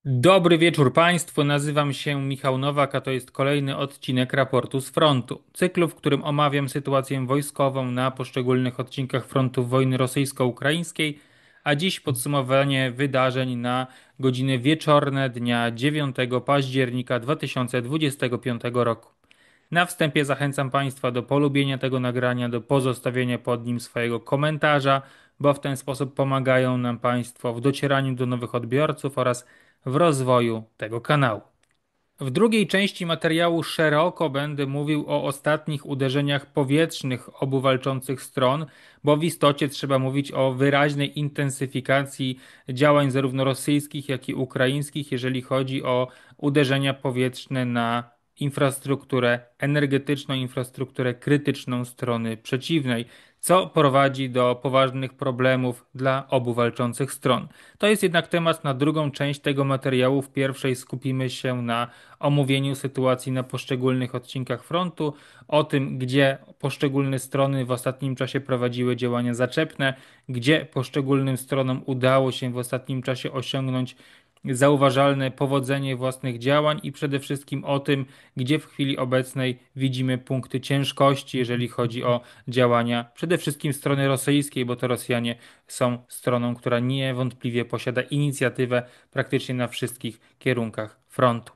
Dobry wieczór Państwu, nazywam się Michał Nowak, a to jest kolejny odcinek raportu z frontu. Cyklu, w którym omawiam sytuację wojskową na poszczególnych odcinkach frontu wojny rosyjsko-ukraińskiej, a dziś podsumowanie wydarzeń na godziny wieczorne dnia 9 października 2025 roku. Na wstępie zachęcam Państwa do polubienia tego nagrania, do pozostawienia pod nim swojego komentarza, bo w ten sposób pomagają nam Państwo w docieraniu do nowych odbiorców oraz w rozwoju tego kanału. W drugiej części materiału szeroko będę mówił o ostatnich uderzeniach powietrznych obu walczących stron, bo w istocie trzeba mówić o wyraźnej intensyfikacji działań zarówno rosyjskich, jak i ukraińskich, jeżeli chodzi o uderzenia powietrzne na infrastrukturę energetyczną, infrastrukturę krytyczną strony przeciwnej, co prowadzi do poważnych problemów dla obu walczących stron. To jest jednak temat na drugą część tego materiału. W pierwszej skupimy się na omówieniu sytuacji na poszczególnych odcinkach frontu, o tym, gdzie poszczególne strony w ostatnim czasie prowadziły działania zaczepne, gdzie poszczególnym stronom udało się w ostatnim czasie osiągnąć zauważalne powodzenie własnych działań i przede wszystkim o tym, gdzie w chwili obecnej widzimy punkty ciężkości, jeżeli chodzi o działania przede wszystkim strony rosyjskiej, bo to Rosjanie są stroną, która niewątpliwie posiada inicjatywę praktycznie na wszystkich kierunkach frontu.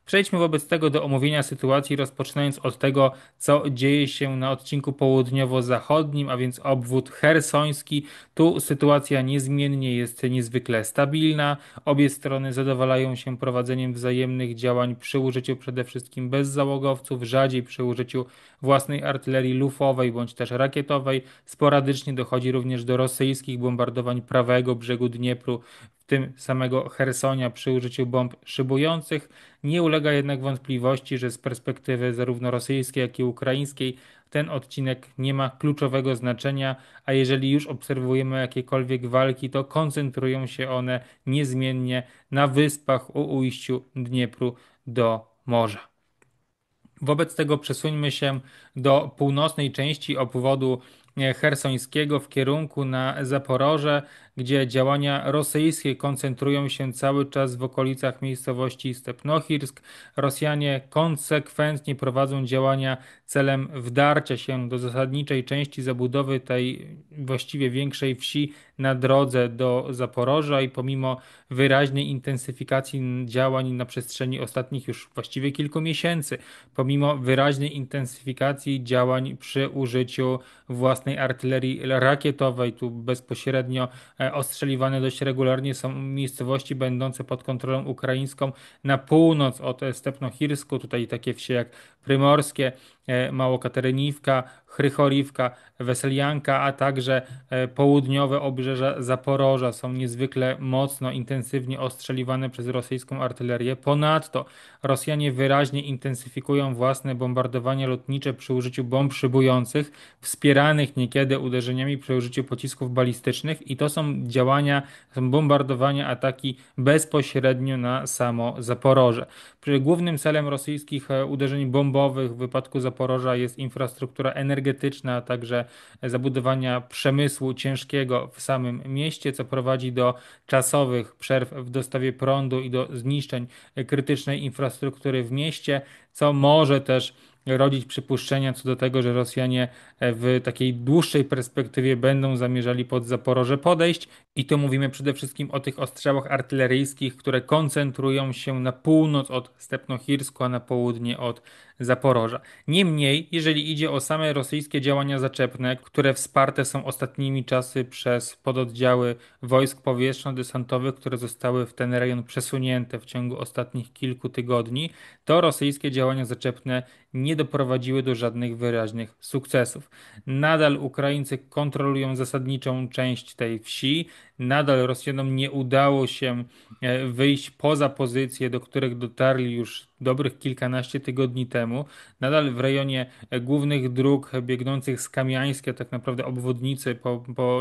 Przejdźmy wobec tego do omówienia sytuacji, rozpoczynając od tego, co dzieje się na odcinku południowo-zachodnim, a więc obwód chersoński. Tu sytuacja niezmiennie jest niezwykle stabilna. Obie strony zadowalają się prowadzeniem wzajemnych działań przy użyciu przede wszystkim bezzałogowców, rzadziej przy użyciu własnej artylerii lufowej bądź też rakietowej. Sporadycznie dochodzi również do rosyjskich bombardowań prawego brzegu Dniepru, w tym samego Chersonia przy użyciu bomb szybujących. Nie ulega jednak wątpliwości, że z perspektywy zarówno rosyjskiej, jak i ukraińskiej ten odcinek nie ma kluczowego znaczenia, a jeżeli już obserwujemy jakiekolwiek walki, to koncentrują się one niezmiennie na wyspach u ujściu Dniepru do morza. Wobec tego przesuńmy się do północnej części obwodu chersońskiego w kierunku na Zaporoże, gdzie działania rosyjskie koncentrują się cały czas w okolicach miejscowości Stepnohirsk. Rosjanie konsekwentnie prowadzą działania celem wdarcia się do zasadniczej części zabudowy tej właściwie większej wsi na drodze do Zaporoża i pomimo wyraźnej intensyfikacji działań na przestrzeni ostatnich już właściwie kilku miesięcy, pomimo wyraźnej intensyfikacji działań przy użyciu własnej artylerii rakietowej, tu bezpośrednio ostrzeliwane dość regularnie są miejscowości będące pod kontrolą ukraińską na północ od Stepnohirsku, tutaj takie wsie jak Prymorskie, Małokateryniwka, Chrychorivka, Weselianka, a także południowe obrzeża Zaporoża są niezwykle mocno, intensywnie ostrzeliwane przez rosyjską artylerię. Ponadto Rosjanie wyraźnie intensyfikują własne bombardowania lotnicze przy użyciu bomb szybujących, wspieranych niekiedy uderzeniami przy użyciu pocisków balistycznych i to są działania, są bombardowania, ataki bezpośrednio na samo Zaporoże. Głównym celem rosyjskich uderzeń bombowych w wypadku Zaporoża jest infrastruktura energetyczna, a także zabudowania przemysłu ciężkiego w samym mieście, co prowadzi do czasowych przerw w dostawie prądu i do zniszczeń krytycznej infrastruktury w mieście, co może też rodzić przypuszczenia co do tego, że Rosjanie w takiej dłuższej perspektywie będą zamierzali pod Zaporoże podejść. I tu mówimy przede wszystkim o tych ostrzałach artyleryjskich, które koncentrują się na północ od Stepnohirsku, a na południe od Zaporoża. Niemniej, jeżeli idzie o same rosyjskie działania zaczepne, które wsparte są ostatnimi czasy przez pododdziały wojsk powietrzno-desantowych, które zostały w ten rejon przesunięte w ciągu ostatnich kilku tygodni, to rosyjskie działania zaczepne nie doprowadziły do żadnych wyraźnych sukcesów. Nadal Ukraińcy kontrolują zasadniczą część tej wsi, nadal Rosjanom nie udało się wyjść poza pozycje, do których dotarli już dobrych kilkanaście tygodni temu. Nadal w rejonie głównych dróg biegnących z Kamiańska, tak naprawdę obwodnicy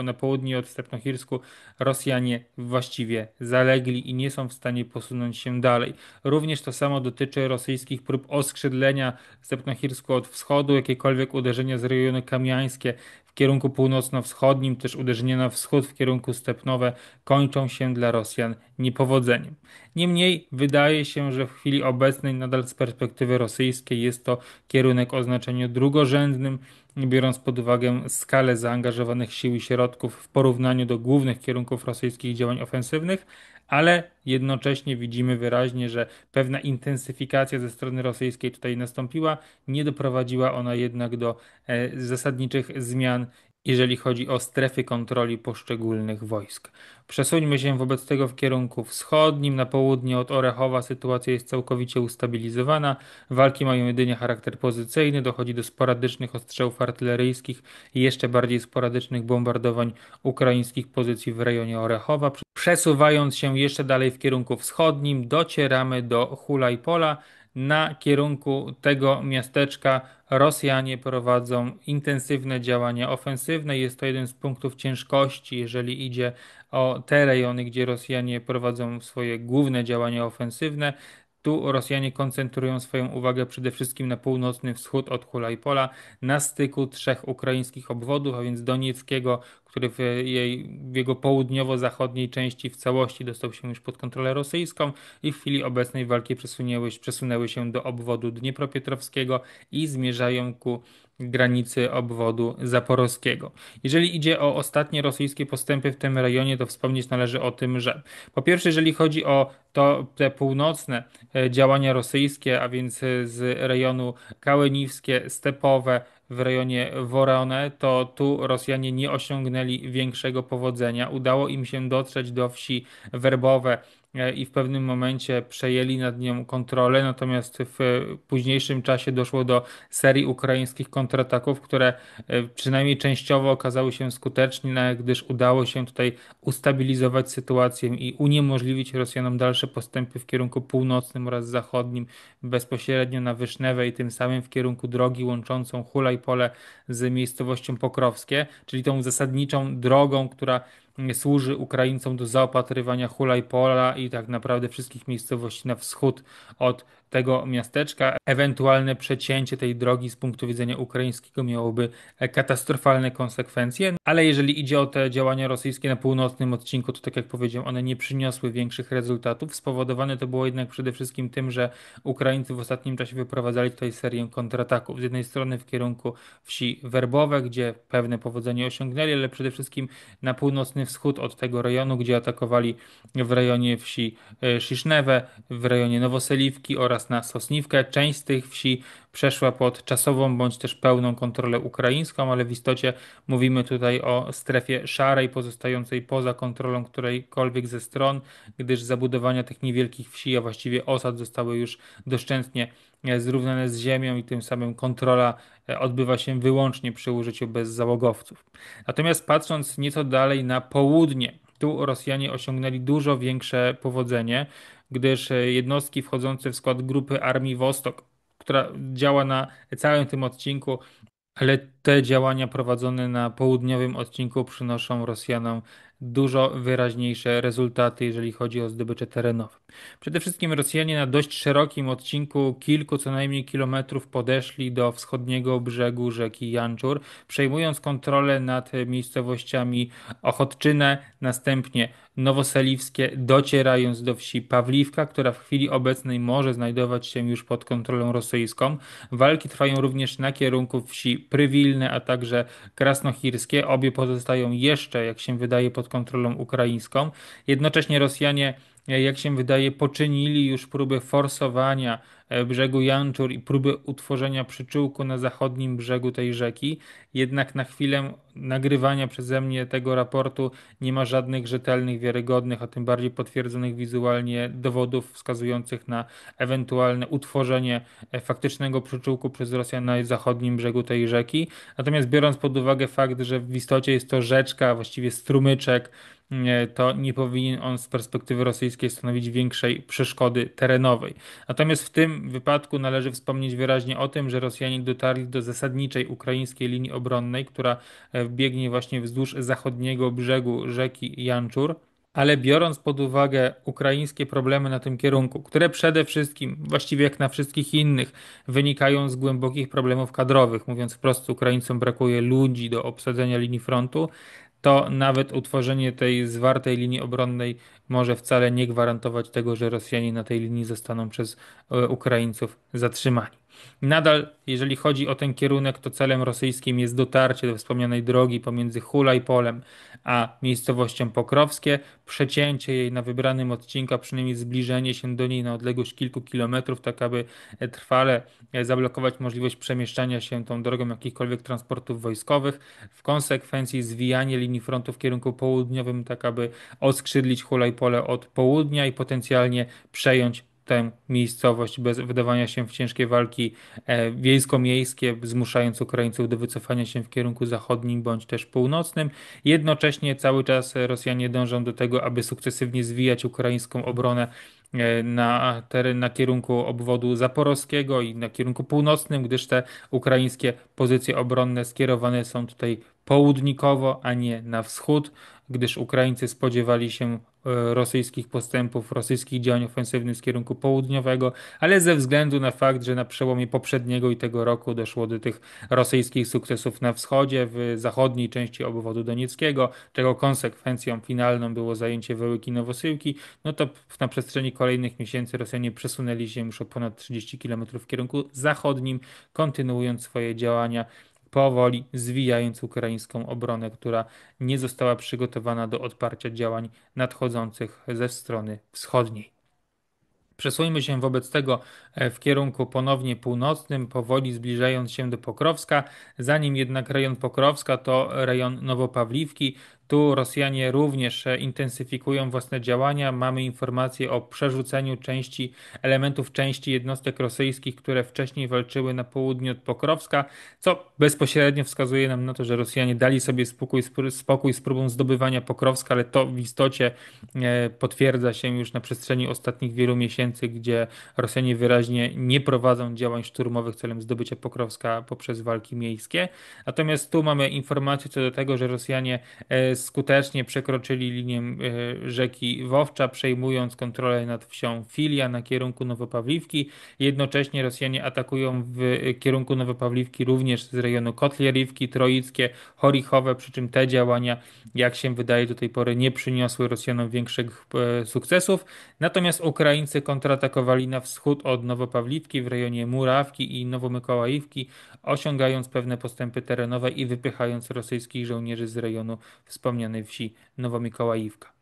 na południe od Stepnohirsku, Rosjanie właściwie zalegli i nie są w stanie posunąć się dalej. Również to samo dotyczy rosyjskich prób oskrzydlenia Stepnohirsku od wschodu, jakiekolwiek uderzenia z rejonu Kamiańskie kierunku północno-wschodnim, też uderzenia na wschód w kierunku Stepnowe kończą się dla Rosjan niepowodzeniem. Niemniej wydaje się, że w chwili obecnej nadal z perspektywy rosyjskiej jest to kierunek o znaczeniu drugorzędnym, biorąc pod uwagę skalę zaangażowanych sił i środków w porównaniu do głównych kierunków rosyjskich działań ofensywnych, ale jednocześnie widzimy wyraźnie, że pewna intensyfikacja ze strony rosyjskiej tutaj nastąpiła, nie doprowadziła ona jednak do zasadniczych zmian, jeżeli chodzi o strefy kontroli poszczególnych wojsk. Przesuńmy się wobec tego w kierunku wschodnim. Na południe od Orechowa sytuacja jest całkowicie ustabilizowana. Walki mają jedynie charakter pozycyjny, dochodzi do sporadycznych ostrzałów artyleryjskich i jeszcze bardziej sporadycznych bombardowań ukraińskich pozycji w rejonie Orechowa. Przesuwając się jeszcze dalej w kierunku wschodnim, docieramy do Hulajpola. Na kierunku tego miasteczka Rosjanie prowadzą intensywne działania ofensywne. Jest to jeden z punktów ciężkości, jeżeli idzie o te rejony, gdzie Rosjanie prowadzą swoje główne działania ofensywne. Tu Rosjanie koncentrują swoją uwagę przede wszystkim na północny wschód od Hulajpola, na styku trzech ukraińskich obwodów, a więc Donieckiego, który w jego południowo-zachodniej części w całości dostał się już pod kontrolę rosyjską i w chwili obecnej walki przesunęły się do obwodu dniepropietrowskiego i zmierzają ku granicy obwodu zaporowskiego. Jeżeli idzie o ostatnie rosyjskie postępy w tym rejonie, to wspomnieć należy o tym, że po pierwsze, jeżeli chodzi o te północne działania rosyjskie, a więc z rejonu Kałeniwskie, Stepowe, w rejonie Worone, to tu Rosjanie nie osiągnęli większego powodzenia. Udało im się dotrzeć do wsi Werbowe i w pewnym momencie przejęli nad nią kontrolę, natomiast w późniejszym czasie doszło do serii ukraińskich kontrataków, które przynajmniej częściowo okazały się skuteczne, gdyż udało się tutaj ustabilizować sytuację i uniemożliwić Rosjanom dalsze postępy w kierunku północnym oraz zachodnim, bezpośrednio na Wysznewę i tym samym w kierunku drogi łączącą Hulajpole z miejscowością Pokrowskie, czyli tą zasadniczą drogą, która służy Ukraińcom do zaopatrywania Hulajpola i tak naprawdę wszystkich miejscowości na wschód od tego miasteczka. Ewentualne przecięcie tej drogi z punktu widzenia ukraińskiego miałoby katastrofalne konsekwencje, ale jeżeli idzie o te działania rosyjskie na północnym odcinku, to tak jak powiedziałem, one nie przyniosły większych rezultatów. Spowodowane to było jednak przede wszystkim tym, że Ukraińcy w ostatnim czasie wyprowadzali tutaj serię kontrataków. Z jednej strony w kierunku wsi Werbowe, gdzie pewne powodzenie osiągnęli, ale przede wszystkim na północny wschód od tego rejonu, gdzie atakowali w rejonie wsi Szisznewe, w rejonie Nowoseliwki oraz na Sosniwkę. Część z tych wsi przeszła pod czasową bądź też pełną kontrolę ukraińską, ale w istocie mówimy tutaj o strefie szarej, pozostającej poza kontrolą którejkolwiek ze stron, gdyż zabudowania tych niewielkich wsi, a właściwie osad zostały już doszczętnie zrównane z ziemią i tym samym kontrola odbywa się wyłącznie przy użyciu bezzałogowców. Natomiast patrząc nieco dalej na południe, tu Rosjanie osiągnęli dużo większe powodzenie, gdyż jednostki wchodzące w skład grupy Armii Wostok, która działa na całym tym odcinku, ale te działania prowadzone na południowym odcinku przynoszą Rosjanom dużo wyraźniejsze rezultaty, jeżeli chodzi o zdobycze terenowe. Przede wszystkim Rosjanie na dość szerokim odcinku, kilku co najmniej kilometrów, podeszli do wschodniego brzegu rzeki Janczur, przejmując kontrolę nad miejscowościami Ochotczyne, następnie Nowoseliwskie, docierając do wsi Pawliwka, która w chwili obecnej może znajdować się już pod kontrolą rosyjską. Walki trwają również na kierunku wsi Prywilne, a także Krasnochirskie. Obie pozostają jeszcze, jak się wydaje, pod kontrolą ukraińską. Jednocześnie Rosjanie, jak się wydaje, poczynili już próby forsowania brzegu Janczur i próby utworzenia przyczółku na zachodnim brzegu tej rzeki. Jednak na chwilę nagrywania przeze mnie tego raportu nie ma żadnych rzetelnych, wiarygodnych, a tym bardziej potwierdzonych wizualnie dowodów wskazujących na ewentualne utworzenie faktycznego przyczółku przez Rosjan na zachodnim brzegu tej rzeki. Natomiast biorąc pod uwagę fakt, że w istocie jest to rzeczka, właściwie strumyczek, to nie powinien on z perspektywy rosyjskiej stanowić większej przeszkody terenowej. Natomiast w tym wypadku należy wspomnieć wyraźnie o tym, że Rosjanie dotarli do zasadniczej ukraińskiej linii obronnej, która biegnie właśnie wzdłuż zachodniego brzegu rzeki Janczur. ale biorąc pod uwagę ukraińskie problemy na tym kierunku, które przede wszystkim, właściwie jak na wszystkich innych, wynikają z głębokich problemów kadrowych, mówiąc wprost, Ukraińcom brakuje ludzi do obsadzenia linii frontu, to nawet utworzenie tej zwartej linii obronnej może wcale nie gwarantować tego, że Rosjanie na tej linii zostaną przez Ukraińców zatrzymani. Nadal, jeżeli chodzi o ten kierunek, to celem rosyjskim jest dotarcie do wspomnianej drogi pomiędzy Hulajpolem a miejscowością Pokrowskie, przecięcie jej na wybranym odcinku, a przynajmniej zbliżenie się do niej na odległość kilku kilometrów, tak aby trwale zablokować możliwość przemieszczania się tą drogą jakichkolwiek transportów wojskowych. W konsekwencji zwijanie linii frontu w kierunku południowym, tak aby oskrzydlić Hulajpole od południa i potencjalnie przejąć tę miejscowość bez wdawania się w ciężkie walki wiejsko-miejskie, zmuszając Ukraińców do wycofania się w kierunku zachodnim bądź też północnym. Jednocześnie cały czas Rosjanie dążą do tego, aby sukcesywnie zwijać ukraińską obronę na teren, na kierunku obwodu zaporowskiego i na kierunku północnym, gdyż te ukraińskie pozycje obronne skierowane są tutaj południkowo, a nie na wschód, gdyż Ukraińcy spodziewali się rosyjskich postępów, rosyjskich działań ofensywnych z kierunku południowego, ale ze względu na fakt, że na przełomie poprzedniego i tego roku doszło do tych rosyjskich sukcesów na wschodzie, w zachodniej części obwodu donieckiego, czego konsekwencją finalną było zajęcie Wełyki Nowosyłki, no to na przestrzeni kolejnych miesięcy Rosjanie przesunęli się już o ponad 30 km w kierunku zachodnim, kontynuując swoje działania, powoli zwijając ukraińską obronę, która nie została przygotowana do odparcia działań nadchodzących ze strony wschodniej. Przesuńmy się wobec tego w kierunku ponownie północnym, powoli zbliżając się do Pokrowska. Zanim jednak rejon Pokrowska, to rejon Nowopawliwki. Tu Rosjanie również intensyfikują własne działania. Mamy informacje o przerzuceniu elementów części jednostek rosyjskich, które wcześniej walczyły na południu od Pokrowska, co bezpośrednio wskazuje nam na to, że Rosjanie dali sobie spokój z próbą zdobywania Pokrowska, ale to w istocie potwierdza się już na przestrzeni ostatnich wielu miesięcy, gdzie Rosjanie wyraźnie nie prowadzą działań szturmowych celem zdobycia Pokrowska poprzez walki miejskie. Natomiast tu mamy informację co do tego, że Rosjanie skutecznie przekroczyli linię rzeki Wowcza, przejmując kontrolę nad wsią Filia na kierunku Nowopawliwki. Jednocześnie Rosjanie atakują w kierunku Nowopawliwki również z rejonu Kotlierivki, Troickie, Chorichowe, przy czym te działania, jak się wydaje, do tej pory nie przyniosły Rosjanom większych sukcesów. Natomiast Ukraińcy kontratakowali na wschód od Nowopawliwki w rejonie Murawki i Nowomykołajówki, osiągając pewne postępy terenowe i wypychając rosyjskich żołnierzy z rejonu wspomnianej wsi Nowomikołajówka.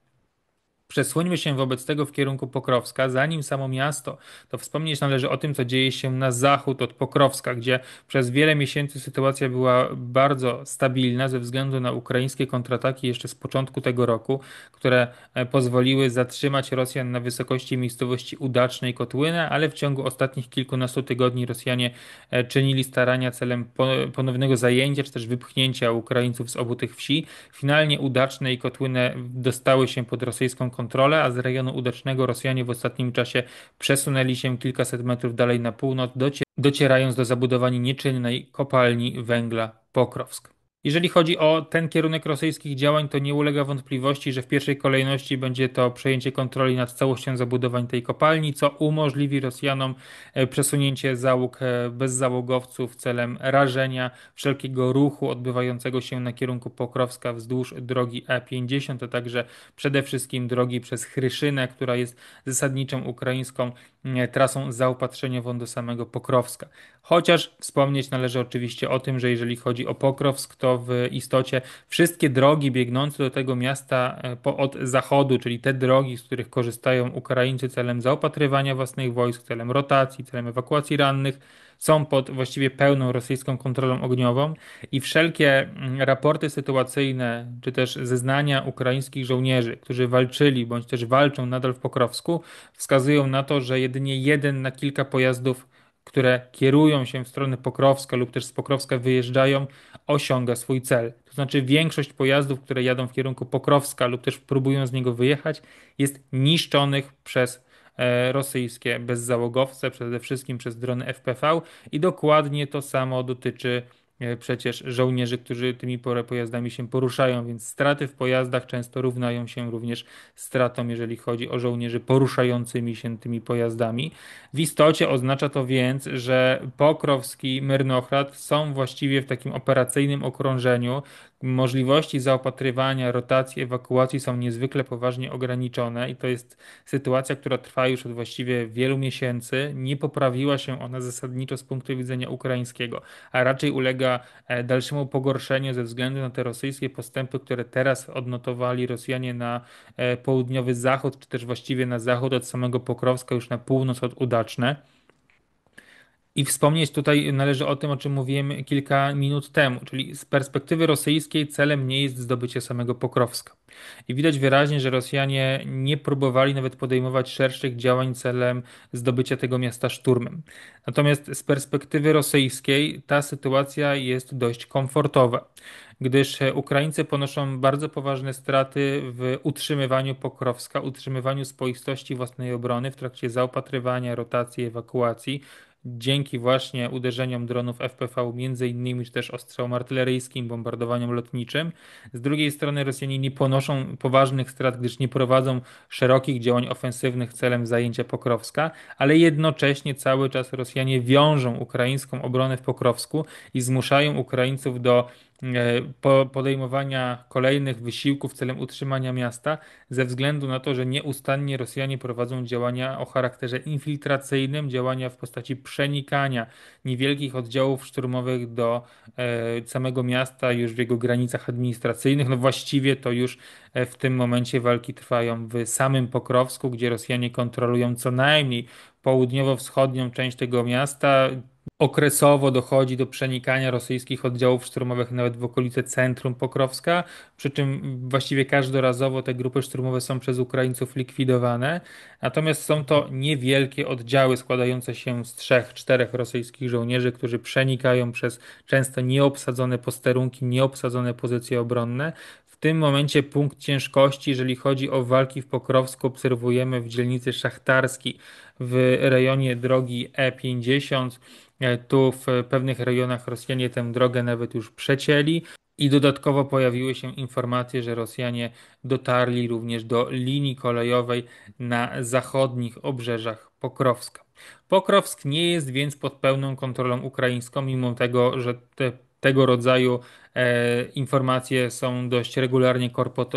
Przesuńmy się wobec tego w kierunku Pokrowska. Zanim samo miasto, to wspomnieć należy o tym, co dzieje się na zachód od Pokrowska, gdzie przez wiele miesięcy sytuacja była bardzo stabilna ze względu na ukraińskie kontrataki jeszcze z początku tego roku, które pozwoliły zatrzymać Rosjan na wysokości miejscowości Udacznej Kotłynę, ale w ciągu ostatnich kilkunastu tygodni Rosjanie czynili starania celem ponownego zajęcia czy też wypchnięcia Ukraińców z obu tych wsi. Finalnie Udaczne i Kotłynę dostały się pod rosyjską kontrolę, a z rejonu Udacznego Rosjanie w ostatnim czasie przesunęli się kilkaset metrów dalej na północ, docierając do zabudowań nieczynnej kopalni węgla Pokrowsk. Jeżeli chodzi o ten kierunek rosyjskich działań, to nie ulega wątpliwości, że w pierwszej kolejności będzie to przejęcie kontroli nad całością zabudowań tej kopalni, co umożliwi Rosjanom przesunięcie załóg bezzałogowców celem rażenia wszelkiego ruchu odbywającego się na kierunku Pokrowska wzdłuż drogi E50, a także przede wszystkim drogi przez Chryszynę, która jest zasadniczą ukraińską trasą zaopatrzeniową do samego Pokrowska. Chociaż wspomnieć należy oczywiście o tym, że jeżeli chodzi o Pokrowsk, to w istocie wszystkie drogi biegnące do tego miasta od zachodu, czyli te drogi, z których korzystają Ukraińcy celem zaopatrywania własnych wojsk, celem rotacji, celem ewakuacji rannych, są pod właściwie pełną rosyjską kontrolą ogniową i wszelkie raporty sytuacyjne, czy też zeznania ukraińskich żołnierzy, którzy walczyli bądź też walczą nadal w Pokrowsku, wskazują na to, że jedynie jeden na kilka pojazdów, które kierują się w stronę Pokrowska lub też z Pokrowska wyjeżdżają, osiąga swój cel. To znaczy większość pojazdów, które jadą w kierunku Pokrowska lub też próbują z niego wyjechać, jest niszczonych przez rosyjskie bezzałogowce, przede wszystkim przez drony FPV i dokładnie to samo dotyczy przecież żołnierzy, którzy tymi pojazdami się poruszają, więc straty w pojazdach często równają się również stratom, jeżeli chodzi o żołnierzy poruszającymi się tymi pojazdami. W istocie oznacza to więc, że Pokrowsk i Myrnohrad są właściwie w takim operacyjnym okrążeniu. Możliwości zaopatrywania, rotacji, ewakuacji są niezwykle poważnie ograniczone i to jest sytuacja, która trwa już od właściwie wielu miesięcy. Nie poprawiła się ona zasadniczo z punktu widzenia ukraińskiego, a raczej ulega dalszemu pogorszeniu ze względu na te rosyjskie postępy, które teraz odnotowali Rosjanie na południowy zachód, czy też właściwie na zachód od samego Pokrowska, już na północ od Udaczne. I wspomnieć tutaj należy o tym, o czym mówiłem kilka minut temu, czyli z perspektywy rosyjskiej celem nie jest zdobycie samego Pokrowska. I widać wyraźnie, że Rosjanie nie próbowali nawet podejmować szerszych działań celem zdobycia tego miasta szturmem. Natomiast z perspektywy rosyjskiej ta sytuacja jest dość komfortowa, gdyż Ukraińcy ponoszą bardzo poważne straty w utrzymywaniu Pokrowska, utrzymywaniu spoistości własnej obrony w trakcie zaopatrywania, rotacji, ewakuacji dzięki właśnie uderzeniom dronów FPV, między innymi, czy też ostrzałom artyleryjskim, bombardowaniom lotniczym. Z drugiej strony Rosjanie nie ponoszą poważnych strat, gdyż nie prowadzą szerokich działań ofensywnych celem zajęcia Pokrowska, ale jednocześnie cały czas Rosjanie wiążą ukraińską obronę w Pokrowsku i zmuszają Ukraińców do podejmowania kolejnych wysiłków celem utrzymania miasta, ze względu na to, że nieustannie Rosjanie prowadzą działania o charakterze infiltracyjnym, działania w postaci przenikania niewielkich oddziałów szturmowych do samego miasta, już w jego granicach administracyjnych. No właściwie to już w tym momencie walki trwają w samym Pokrowsku, gdzie Rosjanie kontrolują co najmniej południowo-wschodnią część tego miasta. Okresowo dochodzi do przenikania rosyjskich oddziałów szturmowych nawet w okolice centrum Pokrowska, przy czym właściwie każdorazowo te grupy szturmowe są przez Ukraińców likwidowane. Natomiast są to niewielkie oddziały składające się z trzech, czterech rosyjskich żołnierzy, którzy przenikają przez często nieobsadzone posterunki, nieobsadzone pozycje obronne. W tym momencie punkt ciężkości, jeżeli chodzi o walki w Pokrowsku, obserwujemy w dzielnicy Szachtarskiej w rejonie drogi E50. Tu w pewnych rejonach Rosjanie tę drogę nawet już przecięli. I dodatkowo pojawiły się informacje, że Rosjanie dotarli również do linii kolejowej na zachodnich obrzeżach Pokrowska. Pokrowsk nie jest więc pod pełną kontrolą ukraińską, mimo tego, że tego rodzaju informacje są dość regularnie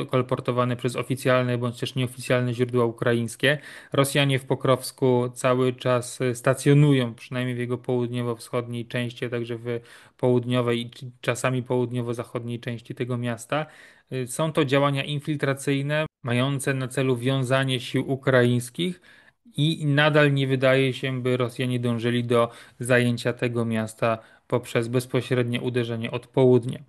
kolportowane przez oficjalne bądź też nieoficjalne źródła ukraińskie. Rosjanie w Pokrowsku cały czas stacjonują, przynajmniej w jego południowo-wschodniej części, a także w południowej i czasami południowo-zachodniej części tego miasta. Są to działania infiltracyjne, mające na celu wiązanie sił ukraińskich i nadal nie wydaje się, by Rosjanie dążyli do zajęcia tego miasta poprzez bezpośrednie uderzenie od południa.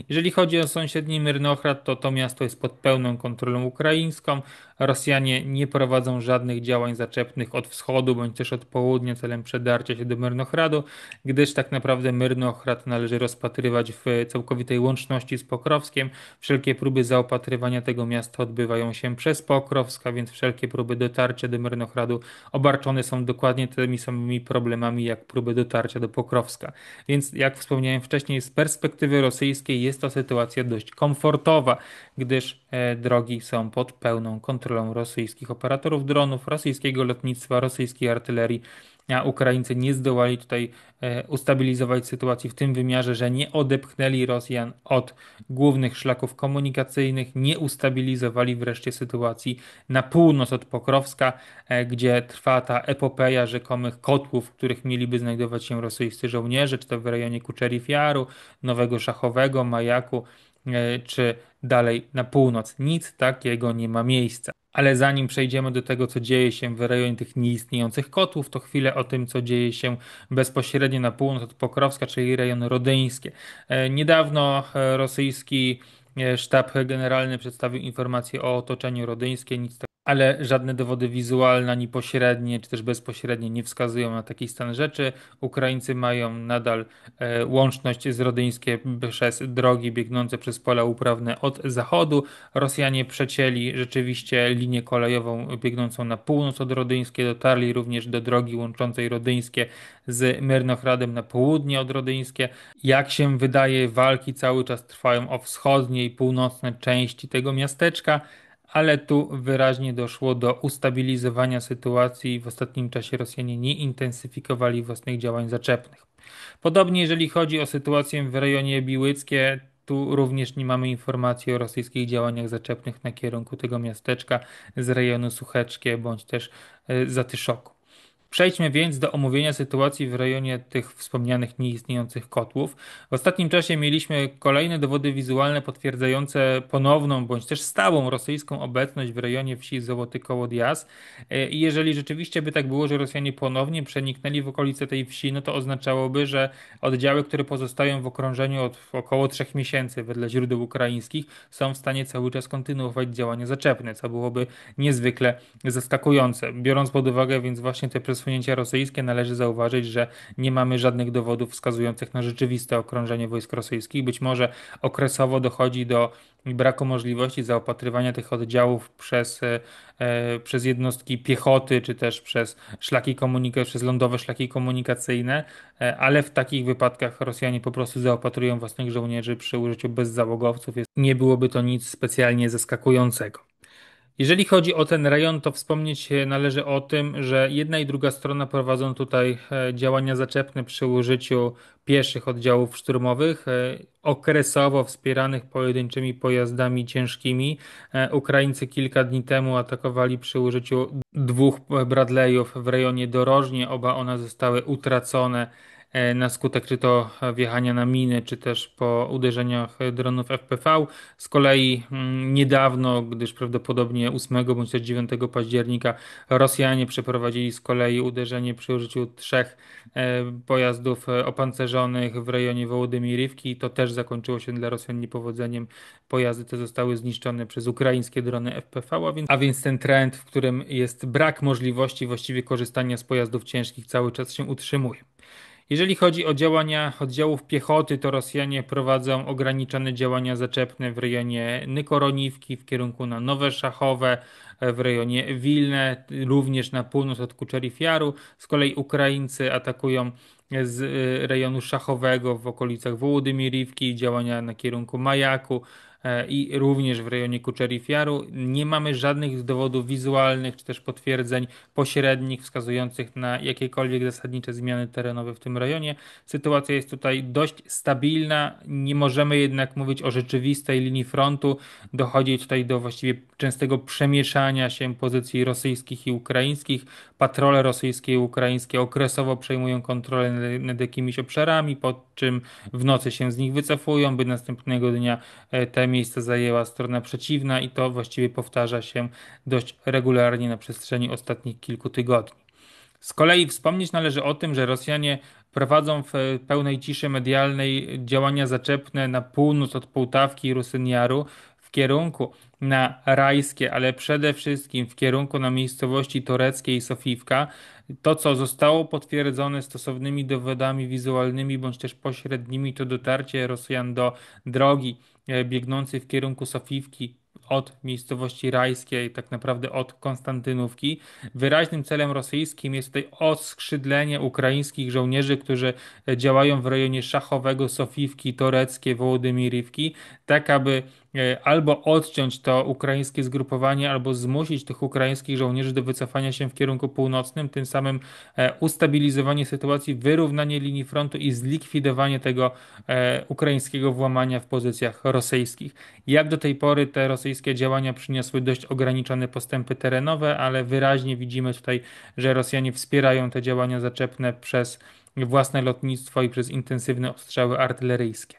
Jeżeli chodzi o sąsiedni Myrnohrad, to to miasto jest pod pełną kontrolą ukraińską. Rosjanie nie prowadzą żadnych działań zaczepnych od wschodu bądź też od południa celem przedarcia się do Myrnohradu, gdyż tak naprawdę Myrnohrad należy rozpatrywać w całkowitej łączności z Pokrowskiem. Wszelkie próby zaopatrywania tego miasta odbywają się przez Pokrowsk, a więc wszelkie próby dotarcia do Myrnohradu obarczone są dokładnie tymi samymi problemami jak próby dotarcia do Pokrowska. Więc jak wspomniałem wcześniej, z perspektywy rosyjskiej jest to sytuacja dość komfortowa, gdyż drogi są pod pełną kontrolą rosyjskich operatorów dronów, rosyjskiego lotnictwa, rosyjskiej artylerii, a Ukraińcy nie zdołali tutaj ustabilizować sytuacji w tym wymiarze, że nie odepchnęli Rosjan od głównych szlaków komunikacyjnych, nie ustabilizowali wreszcie sytuacji na północ od Pokrowska, gdzie trwa ta epopeja rzekomych kotłów, w których mieliby znajdować się rosyjscy żołnierze, czy to w rejonie Kuczerif Jaru, Nowego Szachowego, Majaku, czy dalej na północ. Nic takiego nie ma miejsca. Ale zanim przejdziemy do tego, co dzieje się w rejonie tych nieistniejących kotłów, to chwilę o tym, co dzieje się bezpośrednio na północ od Pokrowska, czyli rejon rodyński. Niedawno rosyjski sztab generalny przedstawił informację o otoczeniu rodyńskie. Nic ale żadne dowody wizualne, ani pośrednie, czy też bezpośrednie nie wskazują na taki stan rzeczy. Ukraińcy mają nadal łączność z Rodyńskie przez drogi biegnące przez pola uprawne od zachodu. Rosjanie przecięli rzeczywiście linię kolejową biegnącą na północ od Rodyńskie, dotarli również do drogi łączącej Rodyńskie z Myrnochradem na południe od Rodyńskie. Jak się wydaje, walki cały czas trwają o wschodnie i północne części tego miasteczka, ale tu wyraźnie doszło do ustabilizowania sytuacji. W ostatnim czasie Rosjanie nie intensyfikowali własnych działań zaczepnych. Podobnie jeżeli chodzi o sytuację w rejonie Biłyckie, tu również nie mamy informacji o rosyjskich działaniach zaczepnych na kierunku tego miasteczka z rejonu Sucheckie bądź też Zatyszoku. Przejdźmy więc do omówienia sytuacji w rejonie tych wspomnianych nieistniejących kotłów. W ostatnim czasie mieliśmy kolejne dowody wizualne potwierdzające ponowną bądź też stałą rosyjską obecność w rejonie wsi Złoty Kołodzias. I jeżeli rzeczywiście by tak było, że Rosjanie ponownie przeniknęli w okolice tej wsi, no to oznaczałoby, że oddziały, które pozostają w okrążeniu od około 3 miesięcy wedle źródeł ukraińskich, są w stanie cały czas kontynuować działania zaczepne, co byłoby niezwykle zaskakujące. Biorąc pod uwagę więc właśnie te przesunięcia rosyjskie, należy zauważyć, że nie mamy żadnych dowodów wskazujących na rzeczywiste okrążenie wojsk rosyjskich. Być może okresowo dochodzi do braku możliwości zaopatrywania tych oddziałów przez jednostki piechoty, czy też przez przez lądowe szlaki komunikacyjne, ale w takich wypadkach Rosjanie po prostu zaopatrują własnych żołnierzy przy użyciu bezzałogowców. Nie byłoby to nic specjalnie zaskakującego. Jeżeli chodzi o ten rejon, to wspomnieć należy o tym, że jedna i druga strona prowadzą tutaj działania zaczepne przy użyciu pieszych oddziałów szturmowych, okresowo wspieranych pojedynczymi pojazdami ciężkimi. Ukraińcy kilka dni temu atakowali przy użyciu dwóch Bradleyów w rejonie Dorożnie. Oba one zostały utracone na skutek czy to wjechania na miny, czy też po uderzeniach dronów FPV. Z kolei niedawno, gdyż prawdopodobnie 8 bądź też 9 października Rosjanie przeprowadzili z kolei uderzenie przy użyciu trzech pojazdów opancerzonych w rejonie Wołodymirywki. To też zakończyło się dla Rosjan niepowodzeniem. Pojazdy te zostały zniszczone przez ukraińskie drony FPV, a więc ten trend, w którym jest brak możliwości właściwie korzystania z pojazdów ciężkich, cały czas się utrzymuje. Jeżeli chodzi o działania oddziałów piechoty, to Rosjanie prowadzą ograniczone działania zaczepne w rejonie Nykoroniwki w kierunku na Nowe Szachowe, w rejonie Wilne, również na północ od Kuczerów Jaru. Z kolei Ukraińcy atakują z rejonu Szachowego w okolicach Wołodymirywki, działania na kierunku Majaku i również w rejonie Kuczerów Jaru. Nie mamy żadnych dowodów wizualnych czy też potwierdzeń pośrednich wskazujących na jakiekolwiek zasadnicze zmiany terenowe w tym rejonie. Sytuacja jest tutaj dość stabilna, nie możemy jednak mówić o rzeczywistej linii frontu. Dochodzi tutaj do właściwie częstego przemieszania się pozycji rosyjskich i ukraińskich. Patrole rosyjskie i ukraińskie okresowo przejmują kontrolę nad jakimiś obszarami, po czym w nocy się z nich wycofują, by następnego dnia te miejsca zajęła strona przeciwna i to właściwie powtarza się dość regularnie na przestrzeni ostatnich kilku tygodni. Z kolei wspomnieć należy o tym, że Rosjanie prowadzą w pełnej ciszy medialnej działania zaczepne na północ od Połtawki i Rusyniaru w kierunku na Rajskie, ale przede wszystkim w kierunku na miejscowości Toreckie i Sofiwka. To, co zostało potwierdzone stosownymi dowodami wizualnymi bądź też pośrednimi, to dotarcie Rosjan do drogi biegnącej w kierunku Sofiwki od miejscowości Rajskiej, tak naprawdę od Konstantynówki. Wyraźnym celem rosyjskim jest tutaj oskrzydlenie ukraińskich żołnierzy, którzy działają w rejonie Szachowego, Sofiwki, Toreckie, Wołodymirywki, tak aby albo odciąć to ukraińskie zgrupowanie, albo zmusić tych ukraińskich żołnierzy do wycofania się w kierunku północnym, tym samym ustabilizowanie sytuacji, wyrównanie linii frontu i zlikwidowanie tego ukraińskiego włamania w pozycjach rosyjskich. Jak do tej pory te rosyjskie działania przyniosły dość ograniczone postępy terenowe, ale wyraźnie widzimy tutaj, że Rosjanie wspierają te działania zaczepne przez własne lotnictwo i przez intensywne ostrzały artyleryjskie.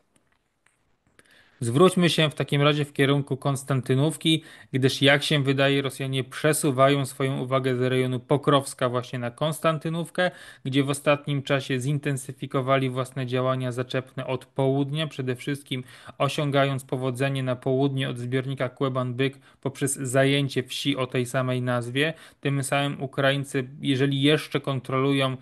Zwróćmy się w takim razie w kierunku Konstantynówki, gdyż jak się wydaje, Rosjanie przesuwają swoją uwagę z rejonu Pokrowska właśnie na Konstantynówkę, gdzie w ostatnim czasie zintensyfikowali własne działania zaczepne od południa, przede wszystkim osiągając powodzenie na południe od zbiornika Kłeban-Byk poprzez zajęcie wsi o tej samej nazwie. Tym samym Ukraińcy, jeżeli jeszcze kontrolują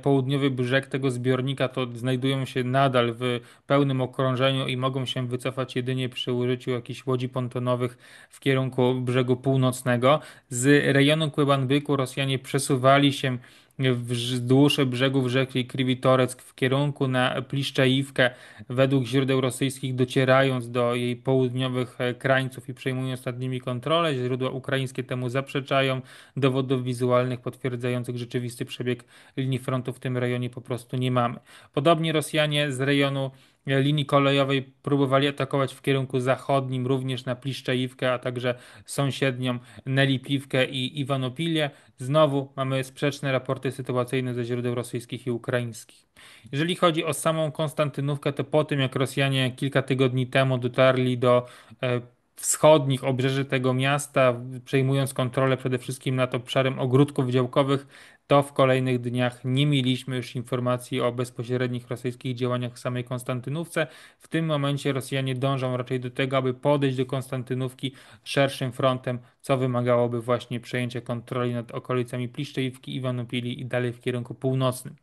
południowy brzeg tego zbiornika, to znajdują się nadal w pełnym okrążeniu i mogą się wycofać jedynie przy użyciu jakichś łodzi pontonowych w kierunku brzegu północnego. Z rejonu Kłybanbyku Rosjanie przesuwali się wzdłuż brzegów rzeki Krivitoreck w kierunku na Pliszczajówkę, według źródeł rosyjskich docierając do jej południowych krańców i przejmując nad nimi kontrolę. Źródła ukraińskie temu zaprzeczają. Dowodów wizualnych potwierdzających rzeczywisty przebieg linii frontu w tym rejonie po prostu nie mamy. Podobnie Rosjanie z rejonu linii kolejowej próbowali atakować w kierunku zachodnim, również na Pliszczajówkę, a także sąsiednią Nelipliwkę i Iwanopilię. Znowu mamy sprzeczne raporty sytuacyjne ze źródeł rosyjskich i ukraińskich. Jeżeli chodzi o samą Konstantynówkę, to po tym jak Rosjanie kilka tygodni temu dotarli do wschodnich obrzeży tego miasta, przejmując kontrolę przede wszystkim nad obszarem ogródków działkowych, to w kolejnych dniach nie mieliśmy już informacji o bezpośrednich rosyjskich działaniach w samej Konstantynówce. W tym momencie Rosjanie dążą raczej do tego, aby podejść do Konstantynówki szerszym frontem, co wymagałoby właśnie przejęcia kontroli nad okolicami Pliszczejówki, Iwanopili i dalej w kierunku północnym.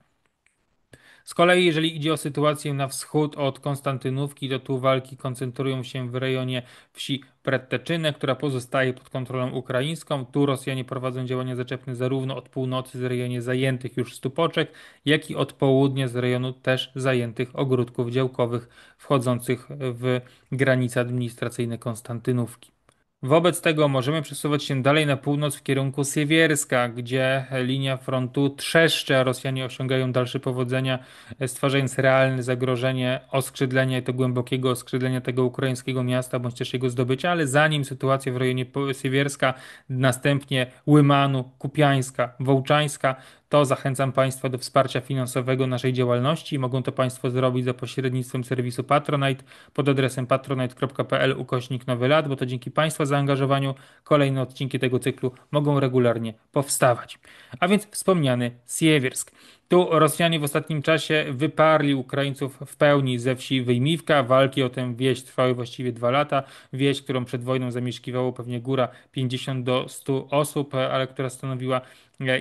Z kolei, jeżeli idzie o sytuację na wschód od Konstantynówki, to tu walki koncentrują się w rejonie wsi Pretteczynę, która pozostaje pod kontrolą ukraińską. Tu Rosjanie prowadzą działania zaczepne zarówno od północy z rejonie zajętych już stupoczek, jak i od południa z rejonu też zajętych ogródków działkowych wchodzących w granice administracyjne Konstantynówki. Wobec tego możemy przesuwać się dalej na północ w kierunku Siewierska, gdzie linia frontu trzeszczy, a Rosjanie osiągają dalsze powodzenia, stwarzając realne zagrożenie oskrzydlenia i to głębokiego oskrzydlenia tego ukraińskiego miasta, bądź też jego zdobycia, ale zanim sytuacja w rejonie Siewierska, następnie Łymanu, Kupiańska, Wołczańska, to zachęcam Państwa do wsparcia finansowego naszej działalności. Mogą to Państwo zrobić za pośrednictwem serwisu Patronite pod adresem patronite.pl/Nowy Lat, bo to dzięki Państwa zaangażowaniu kolejne odcinki tego cyklu mogą regularnie powstawać. A więc wspomniany Siewiersk. Tu Rosjanie w ostatnim czasie wyparli Ukraińców w pełni ze wsi Wyjmiwka. Walki o tę wieś trwały właściwie 2 lata. Wieś, którą przed wojną zamieszkiwało pewnie góra 50 do 100 osób, ale która stanowiła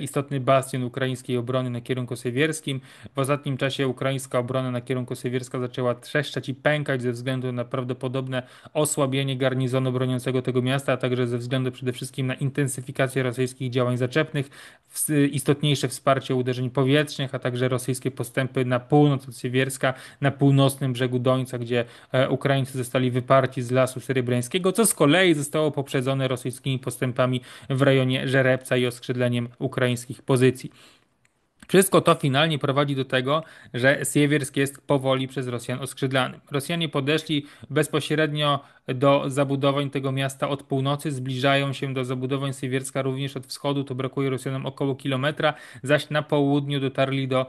istotny bastion ukraińskiej obrony na kierunku siewierskim. W ostatnim czasie ukraińska obrona na kierunku siewierska zaczęła trzeszczeć i pękać ze względu na prawdopodobne osłabienie garnizonu broniącego tego miasta, a także ze względu przede wszystkim na intensyfikację rosyjskich działań zaczepnych, istotniejsze wsparcie uderzeń powietrznych, a także rosyjskie postępy na północ od Siewierska, na północnym brzegu Dońca, gdzie Ukraińcy zostali wyparci z lasu syrybrańskiego, co z kolei zostało poprzedzone rosyjskimi postępami w rejonie Żerebca i oskrzydleniem ukraińskich pozycji. Wszystko to finalnie prowadzi do tego, że Siewiersk jest powoli przez Rosjan oskrzydlany. Rosjanie podeszli bezpośrednio do zabudowań tego miasta od północy, zbliżają się do zabudowań Siewierska również od wschodu, to brakuje Rosjanom około kilometra, zaś na południu dotarli do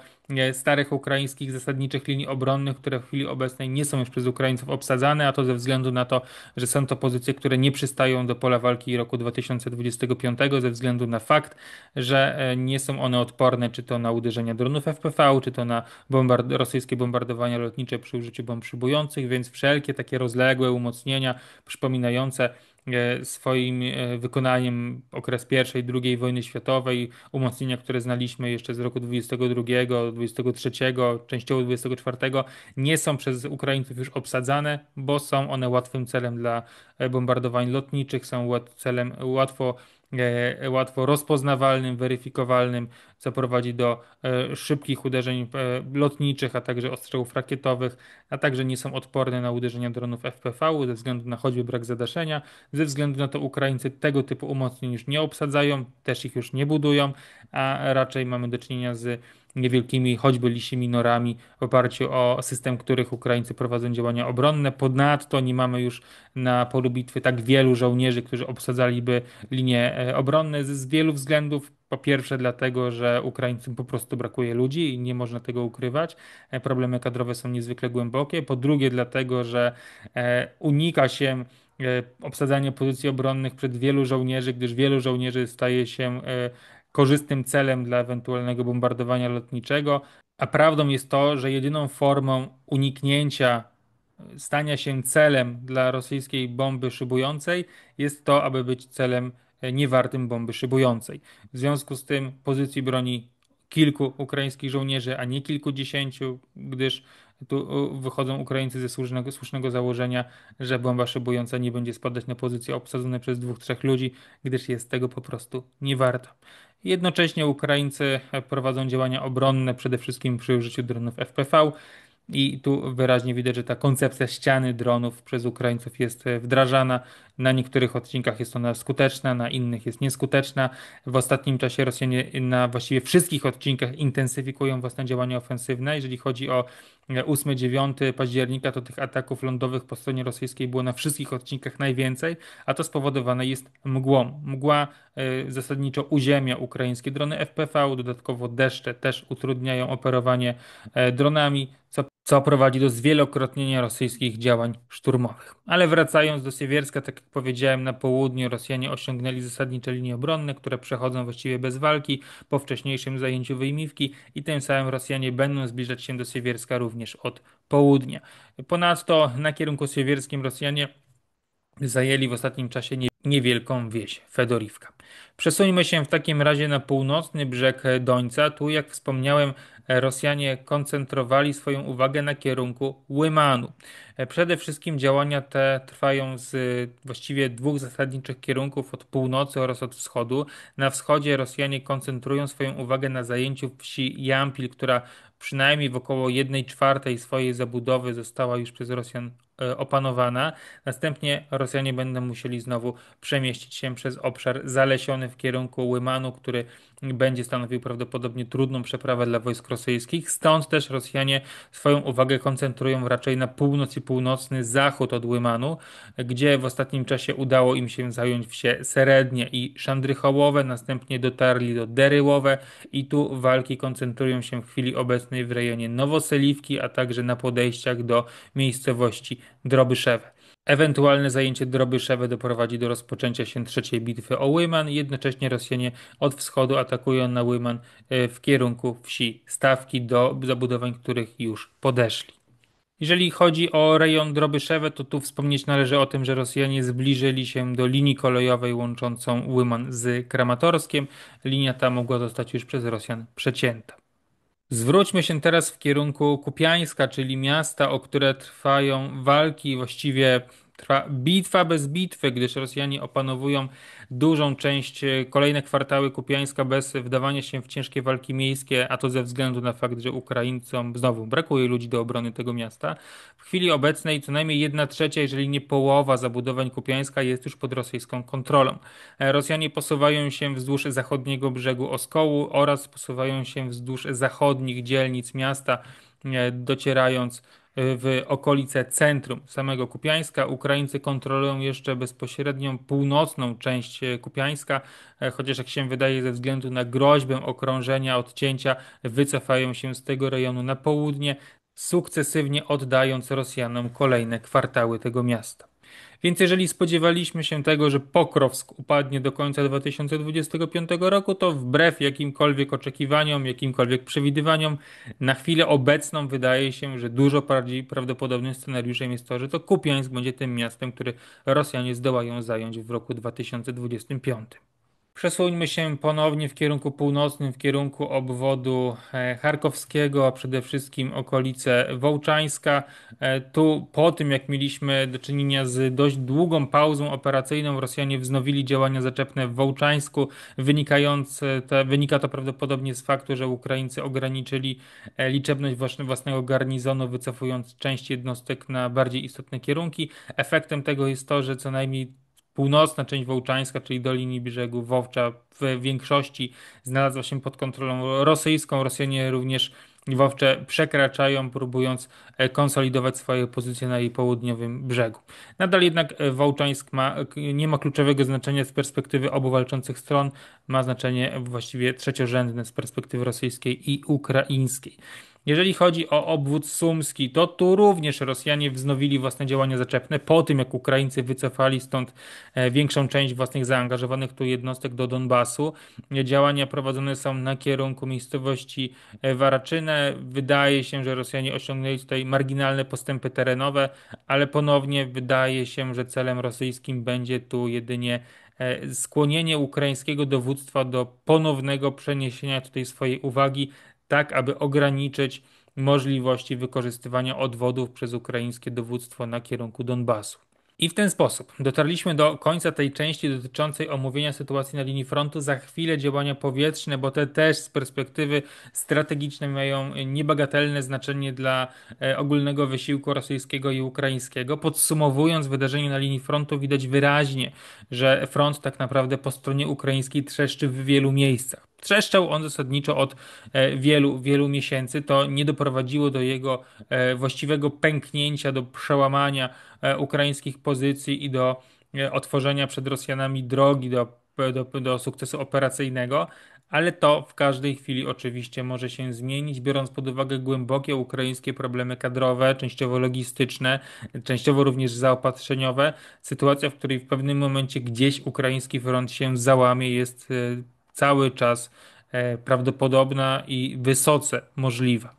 starych ukraińskich zasadniczych linii obronnych, które w chwili obecnej nie są już przez Ukraińców obsadzane, a to ze względu na to, że są to pozycje, które nie przystają do pola walki roku 2025, ze względu na fakt, że nie są one odporne czy to na uderzenia dronów FPV, czy to na rosyjskie bombardowania lotnicze przy użyciu bomb szybujących, więc wszelkie takie rozległe umocnienia przypominające swoim wykonaniem okres I i II wojny światowej, umocnienia, które znaliśmy jeszcze z roku 22, 23, częściowo 24, nie są przez Ukraińców już obsadzane, bo są one łatwym celem dla bombardowań lotniczych, są celem łatwo rozpoznawalnym, weryfikowalnym, co prowadzi do szybkich uderzeń lotniczych, a także ostrzałów rakietowych, a także nie są odporne na uderzenia dronów FPV ze względu na choćby brak zadaszenia. Ze względu na to Ukraińcy tego typu umocnień już nie obsadzają, też ich już nie budują, a raczej mamy do czynienia z niewielkimi, choćby lisimi norami w oparciu o system, których Ukraińcy prowadzą działania obronne. Ponadto nie mamy już na polu bitwy tak wielu żołnierzy, którzy obsadzaliby linie obronne z wielu względów. Po pierwsze dlatego, że Ukraińcom po prostu brakuje ludzi i nie można tego ukrywać. Problemy kadrowe są niezwykle głębokie. Po drugie dlatego, że unika się obsadzania pozycji obronnych przed wielu żołnierzy, gdyż wielu żołnierzy staje się korzystnym celem dla ewentualnego bombardowania lotniczego. A prawdą jest to, że jedyną formą uniknięcia stania się celem dla rosyjskiej bomby szybującej jest to, aby być celem niewartym bomby szybującej. W związku z tym pozycji broni kilku ukraińskich żołnierzy, a nie kilkudziesięciu, gdyż tu wychodzą Ukraińcy ze słusznego założenia, że bomba szybująca nie będzie spadać na pozycje obsadzone przez dwóch, trzech ludzi, gdyż jest tego po prostu nie warta. Jednocześnie Ukraińcy prowadzą działania obronne, przede wszystkim przy użyciu dronów FPV. I tu wyraźnie widać, że ta koncepcja ściany dronów przez Ukraińców jest wdrażana. Na niektórych odcinkach jest ona skuteczna, na innych jest nieskuteczna. W ostatnim czasie Rosjanie na właściwie wszystkich odcinkach intensyfikują własne działania ofensywne. Jeżeli chodzi o 8-9 października, to tych ataków lądowych po stronie rosyjskiej było na wszystkich odcinkach najwięcej, a to spowodowane jest mgłą. Mgła zasadniczo uziemia ukraińskie drony FPV, dodatkowo deszcze też utrudniają operowanie dronami, co prowadzi do zwielokrotnienia rosyjskich działań szturmowych. Ale wracając do Siewierska, tak jak powiedziałem, na południu Rosjanie osiągnęli zasadnicze linie obronne, które przechodzą właściwie bez walki po wcześniejszym zajęciu Wyjmiwki i tym samym Rosjanie będą zbliżać się do Siewierska również od południa. Ponadto na kierunku siewierskim Rosjanie zajęli w ostatnim czasie niewielką wieś Fedorivka. Przesuńmy się w takim razie na północny brzeg Dońca. Tu, jak wspomniałem, Rosjanie koncentrowali swoją uwagę na kierunku Łymanu. Przede wszystkim działania te trwają z właściwie dwóch zasadniczych kierunków od północy oraz od wschodu. Na wschodzie Rosjanie koncentrują swoją uwagę na zajęciu wsi Jampil, która przynajmniej w około 1/4 swojej zabudowy została już przez Rosjan opanowana. Następnie Rosjanie będą musieli znowu przemieścić się przez obszar zalesiony w kierunku Łymanu, który będzie stanowił prawdopodobnie trudną przeprawę dla wojsk rosyjskich. Stąd też Rosjanie swoją uwagę koncentrują raczej na północ i północny zachód od Łymanu, gdzie w ostatnim czasie udało im się zająć wsie Serednie i Szandrychołowe, następnie dotarli do Deryłowe i tu walki koncentrują się w chwili obecnej w rejonie Nowoseliwki, a także na podejściach do miejscowości Drobyszewe. Ewentualne zajęcie Drobyszewe doprowadzi do rozpoczęcia się trzeciej bitwy o Łyman. Jednocześnie Rosjanie od wschodu atakują na Łyman w kierunku wsi Stawki, do zabudowań których już podeszli. Jeżeli chodzi o rejon Drobyszewe, to tu wspomnieć należy o tym, że Rosjanie zbliżyli się do linii kolejowej łączącą Łyman z Kramatorskiem. Linia ta mogła zostać już przez Rosjan przecięta. Zwróćmy się teraz w kierunku Kupiańska, czyli miasta, o które trwają walki, właściwie trwa bitwa bez bitwy, gdyż Rosjanie opanowują dużą część, kolejne kwartały Kupiańska bez wdawania się w ciężkie walki miejskie, a to ze względu na fakt, że Ukraińcom znowu brakuje ludzi do obrony tego miasta. W chwili obecnej co najmniej 1/3, jeżeli nie połowa zabudowań Kupiańska jest już pod rosyjską kontrolą. Rosjanie posuwają się wzdłuż zachodniego brzegu Oskołu oraz posuwają się wzdłuż zachodnich dzielnic miasta, docierając w okolice centrum samego Kupiańska. Ukraińcy kontrolują jeszcze bezpośrednią północną część Kupiańska, chociaż jak się wydaje ze względu na groźbę okrążenia, odcięcia, wycofają się z tego rejonu na południe, sukcesywnie oddając Rosjanom kolejne kwartały tego miasta. Więc jeżeli spodziewaliśmy się tego, że Pokrowsk upadnie do końca 2025 roku, to wbrew jakimkolwiek oczekiwaniom, jakimkolwiek przewidywaniom, na chwilę obecną wydaje się, że dużo bardziej prawdopodobnym scenariuszem jest to, że to Kupiańsk będzie tym miastem, który Rosjanie zdołają zająć w roku 2025. Przesuńmy się ponownie w kierunku północnym, w kierunku obwodu charkowskiego, a przede wszystkim okolice Wołczańska. Tu po tym, jak mieliśmy do czynienia z dość długą pauzą operacyjną, Rosjanie wznowili działania zaczepne w Wołczańsku, wynika to prawdopodobnie z faktu, że Ukraińcy ograniczyli liczebność własnego garnizonu, wycofując część jednostek na bardziej istotne kierunki. Efektem tego jest to, że co najmniej północna część wołczańska, czyli do linii brzegu Wołcza, w większości znalazła się pod kontrolą rosyjską. Rosjanie również lwowcze przekraczają, próbując konsolidować swoje pozycje na jej południowym brzegu. Nadal jednak Wołczańsk nie ma kluczowego znaczenia z perspektywy obu walczących stron, ma znaczenie właściwie trzeciorzędne z perspektywy rosyjskiej i ukraińskiej. Jeżeli chodzi o obwód sumski, to tu również Rosjanie wznowili własne działania zaczepne po tym, jak Ukraińcy wycofali stąd większą część własnych zaangażowanych tu jednostek do Donbasu. Działania prowadzone są na kierunku miejscowości Waraczynę. Wydaje się, że Rosjanie osiągnęli tutaj marginalne postępy terenowe, ale ponownie wydaje się, że celem rosyjskim będzie tu jedynie skłonienie ukraińskiego dowództwa do ponownego przeniesienia tutaj swojej uwagi, tak aby ograniczyć możliwości wykorzystywania odwodów przez ukraińskie dowództwo na kierunku Donbasu. I w ten sposób dotarliśmy do końca tej części dotyczącej omówienia sytuacji na linii frontu. Za chwilę działania powietrzne, bo te też z perspektywy strategicznej mają niebagatelne znaczenie dla ogólnego wysiłku rosyjskiego i ukraińskiego. Podsumowując wydarzenia na linii frontu, widać wyraźnie, że front tak naprawdę po stronie ukraińskiej trzeszczy w wielu miejscach. Trzeszczał on zasadniczo od wielu miesięcy. To nie doprowadziło do jego właściwego pęknięcia, do przełamania ukraińskich pozycji i do otworzenia przed Rosjanami drogi do sukcesu operacyjnego, ale to w każdej chwili oczywiście może się zmienić, biorąc pod uwagę głębokie ukraińskie problemy kadrowe, częściowo logistyczne, częściowo również zaopatrzeniowe. Sytuacja, w której w pewnym momencie gdzieś ukraiński front się załamie, jest cały czas prawdopodobna i wysoce możliwa.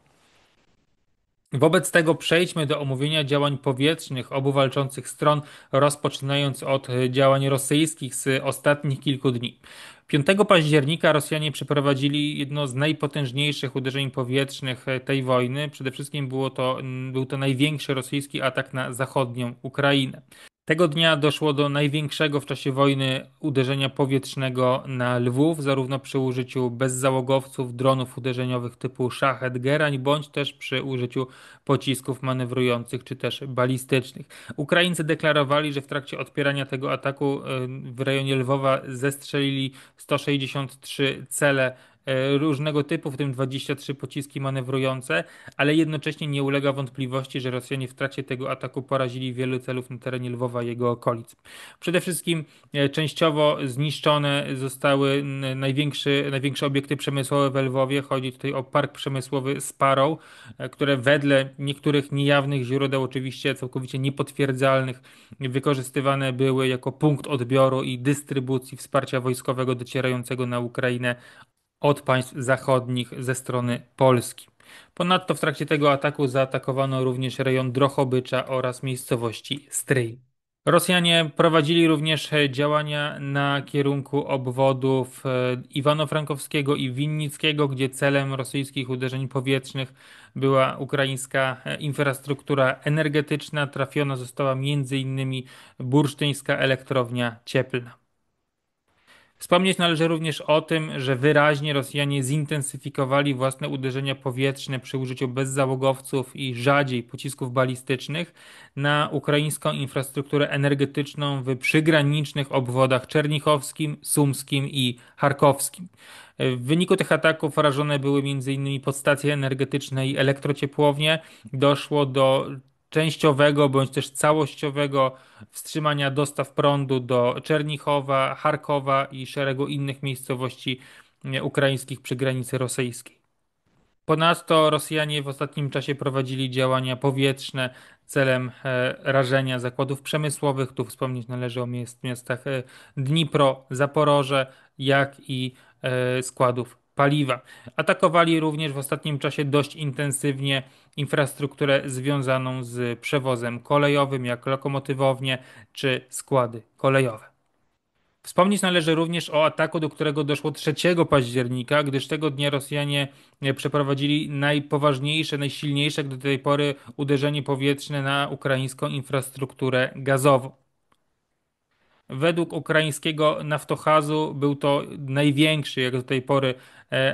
Wobec tego przejdźmy do omówienia działań powietrznych obu walczących stron, rozpoczynając od działań rosyjskich z ostatnich kilku dni. 5 października Rosjanie przeprowadzili jedno z najpotężniejszych uderzeń powietrznych tej wojny. Przede wszystkim był to największy rosyjski atak na zachodnią Ukrainę. Tego dnia doszło do największego w czasie wojny uderzenia powietrznego na Lwów, zarówno przy użyciu bezzałogowców, dronów uderzeniowych typu Szachet, Gerań, bądź też przy użyciu pocisków manewrujących czy też balistycznych. Ukraińcy deklarowali, że w trakcie odpierania tego ataku w rejonie Lwowa zestrzelili 163 cele różnego typu, w tym 23 pociski manewrujące, ale jednocześnie nie ulega wątpliwości, że Rosjanie w trakcie tego ataku porazili wiele celów na terenie Lwowa i jego okolic. Przede wszystkim częściowo zniszczone zostały największe obiekty przemysłowe w Lwowie. Chodzi tutaj o park przemysłowy Sparrow, które wedle niektórych niejawnych źródeł, oczywiście całkowicie niepotwierdzalnych, wykorzystywane były jako punkt odbioru i dystrybucji wsparcia wojskowego docierającego na Ukrainę od państw zachodnich ze strony Polski. Ponadto w trakcie tego ataku zaatakowano również rejon Drohobycza oraz miejscowości Stryj. Rosjanie prowadzili również działania na kierunku obwodów Iwano-Frankowskiego i Winnickiego, gdzie celem rosyjskich uderzeń powietrznych była ukraińska infrastruktura energetyczna. Trafiona została m.in. bursztyńska elektrownia cieplna. Wspomnieć należy również o tym, że wyraźnie Rosjanie zintensyfikowali własne uderzenia powietrzne przy użyciu bezzałogowców i rzadziej pocisków balistycznych na ukraińską infrastrukturę energetyczną w przygranicznych obwodach czernichowskim, sumskim i charkowskim. W wyniku tych ataków rażone były m.in. podstacje energetyczne i elektrociepłownie. Doszło do częściowego bądź też całościowego wstrzymania dostaw prądu do Czernichowa, Charkowa i szeregu innych miejscowości ukraińskich przy granicy rosyjskiej. Ponadto Rosjanie w ostatnim czasie prowadzili działania powietrzne celem rażenia zakładów przemysłowych. Tu wspomnieć należy o miastach Dnipro, Zaporoże, jak i składów paliwa. Atakowali również w ostatnim czasie dość intensywnie infrastrukturę związaną z przewozem kolejowym, jak lokomotywownie czy składy kolejowe. Wspomnieć należy również o ataku, do którego doszło 3 października, gdyż tego dnia Rosjanie przeprowadzili najpoważniejsze, najsilniejsze do tej pory uderzenie powietrzne na ukraińską infrastrukturę gazową. Według ukraińskiego Naftochazu był to największy jak do tej pory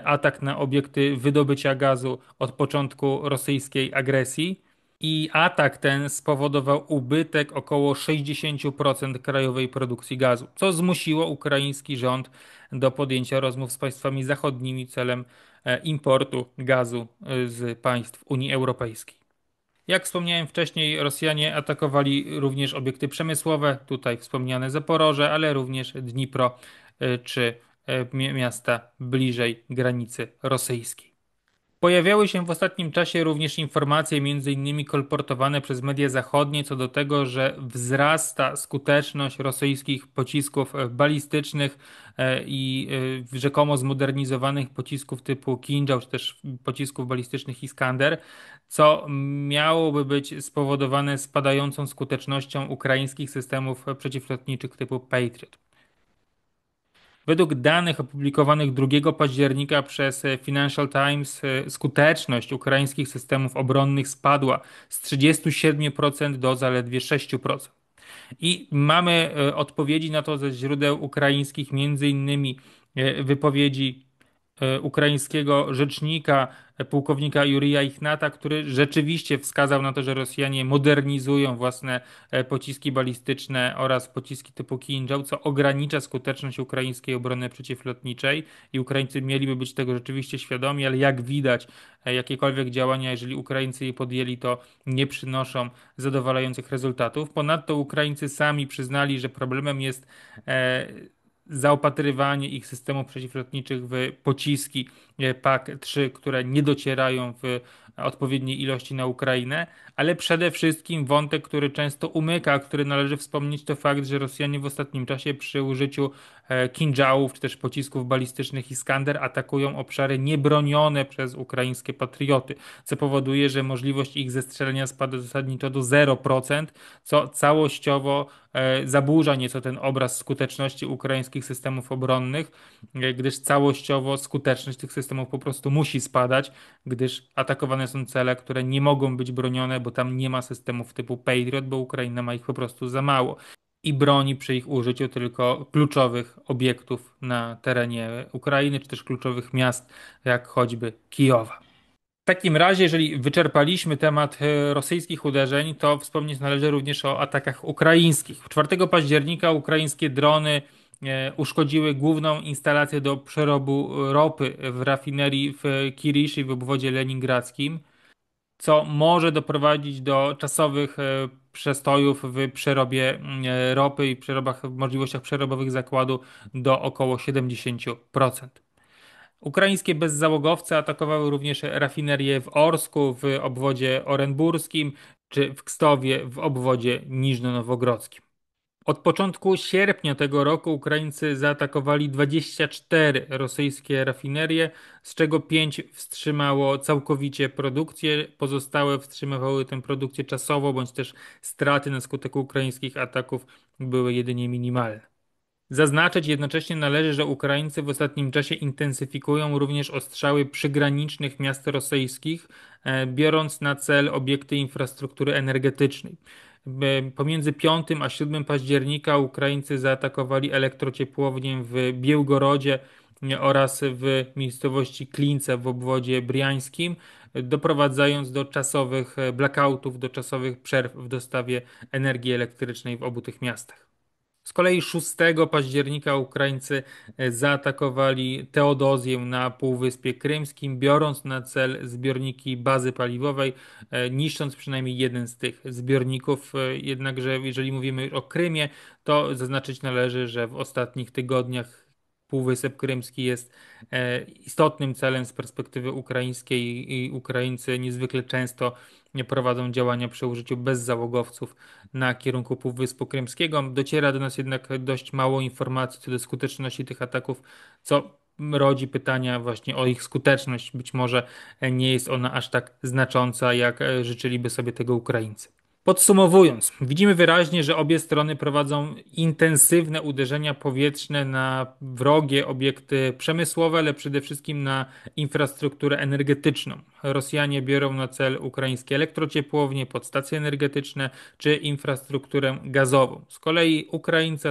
atak na obiekty wydobycia gazu od początku rosyjskiej agresji. I atak ten spowodował ubytek około 60% krajowej produkcji gazu, co zmusiło ukraiński rząd do podjęcia rozmów z państwami zachodnimi celem importu gazu z państw Unii Europejskiej. Jak wspomniałem wcześniej, Rosjanie atakowali również obiekty przemysłowe, tutaj wspomniane Zaporoże, ale również Dnipro czy miasta bliżej granicy rosyjskiej. Pojawiały się w ostatnim czasie również informacje, między innymi kolportowane przez media zachodnie, co do tego, że wzrasta skuteczność rosyjskich pocisków balistycznych i rzekomo zmodernizowanych pocisków typu Kinżał, czy też pocisków balistycznych Iskander, co miałoby być spowodowane spadającą skutecznością ukraińskich systemów przeciwlotniczych typu Patriot. Według danych opublikowanych 2 października przez Financial Times skuteczność ukraińskich systemów obronnych spadła z 37% do zaledwie 6%. I mamy odpowiedzi na to ze źródeł ukraińskich, między innymi wypowiedzi ukraińskiego rzecznika, pułkownika Jurija Ichnata, który rzeczywiście wskazał na to, że Rosjanie modernizują własne pociski balistyczne oraz pociski typu Kinżał, co ogranicza skuteczność ukraińskiej obrony przeciwlotniczej i Ukraińcy mieliby być tego rzeczywiście świadomi, ale jak widać, jakiekolwiek działania, jeżeli Ukraińcy je podjęli, to nie przynoszą zadowalających rezultatów. Ponadto Ukraińcy sami przyznali, że problemem jest zaopatrywanie ich systemów przeciwlotniczych w pociski PAK-3, które nie docierają w odpowiedniej ilości na Ukrainę, ale przede wszystkim wątek, który często umyka, który należy wspomnieć, to fakt, że Rosjanie w ostatnim czasie przy użyciu kinżałów czy też pocisków balistycznych Iskander atakują obszary niebronione przez ukraińskie patrioty, co powoduje, że możliwość ich zestrzelenia spada zasadniczo do 0%, co całościowo zaburza nieco ten obraz skuteczności ukraińskich systemów obronnych, gdyż całościowo skuteczność tych systemów po prostu musi spadać, gdyż atakowane są cele, które nie mogą być bronione, bo tam nie ma systemów typu Patriot, bo Ukraina ma ich po prostu za mało i broni przy ich użyciu tylko kluczowych obiektów na terenie Ukrainy, czy też kluczowych miast, jak choćby Kijowa. W takim razie, jeżeli wyczerpaliśmy temat rosyjskich uderzeń, to wspomnieć należy również o atakach ukraińskich. 4 października ukraińskie drony uszkodziły główną instalację do przerobu ropy w rafinerii w Kirishi w obwodzie leningradzkim, co może doprowadzić do czasowych przestojów w przerobie ropy i w możliwościach przerobowych zakładu do około 70%. Ukraińskie bezzałogowce atakowały również rafinerię w Orsku w obwodzie orenburskim czy w Kstowie w obwodzie niżno-nowogrodzkim. Od początku sierpnia tego roku Ukraińcy zaatakowali 24 rosyjskie rafinerie, z czego 5 wstrzymało całkowicie produkcję, pozostałe wstrzymywały tę produkcję czasowo, bądź też straty na skutek ukraińskich ataków były jedynie minimalne. Zaznaczyć jednocześnie należy, że Ukraińcy w ostatnim czasie intensyfikują również ostrzały przygranicznych miast rosyjskich, biorąc na cel obiekty infrastruktury energetycznej. Pomiędzy 5 a 7 października Ukraińcy zaatakowali elektrociepłownię w Białgorodzie oraz w miejscowości Klince w obwodzie briańskim, doprowadzając do czasowych blackoutów, do czasowych przerw w dostawie energii elektrycznej w obu tych miastach. Z kolei 6 października Ukraińcy zaatakowali Teodozję na Półwyspie Krymskim, biorąc na cel zbiorniki bazy paliwowej, niszcząc przynajmniej jeden z tych zbiorników. Jednakże, jeżeli mówimy o Krymie, to zaznaczyć należy, że w ostatnich tygodniach Półwysep Krymski jest istotnym celem z perspektywy ukraińskiej i Ukraińcy niezwykle często nie prowadzą działania przy użyciu bezzałogowców na kierunku Półwyspu Krymskiego. Dociera do nas jednak dość mało informacji co do skuteczności tych ataków, co rodzi pytania właśnie o ich skuteczność. Być może nie jest ona aż tak znacząca, jak życzyliby sobie tego Ukraińcy. Podsumowując, widzimy wyraźnie, że obie strony prowadzą intensywne uderzenia powietrzne na wrogie obiekty przemysłowe, ale przede wszystkim na infrastrukturę energetyczną. Rosjanie biorą na cel ukraińskie elektrociepłownie, podstacje energetyczne czy infrastrukturę gazową. Z kolei Ukraińcy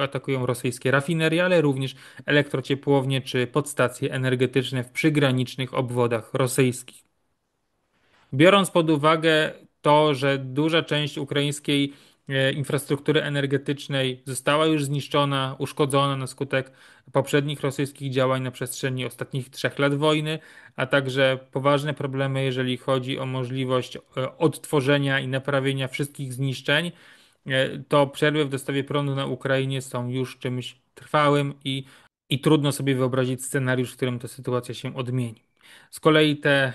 atakują rosyjskie rafinerie, ale również elektrociepłownie czy podstacje energetyczne w przygranicznych obwodach rosyjskich. Biorąc pod uwagę to, że duża część ukraińskiej infrastruktury energetycznej została już zniszczona, uszkodzona na skutek poprzednich rosyjskich działań na przestrzeni ostatnich 3 lat wojny, a także poważne problemy, jeżeli chodzi o możliwość odtworzenia i naprawienia wszystkich zniszczeń, to przerwy w dostawie prądu na Ukrainie są już czymś trwałym i trudno sobie wyobrazić scenariusz, w którym ta sytuacja się odmieni. Z kolei te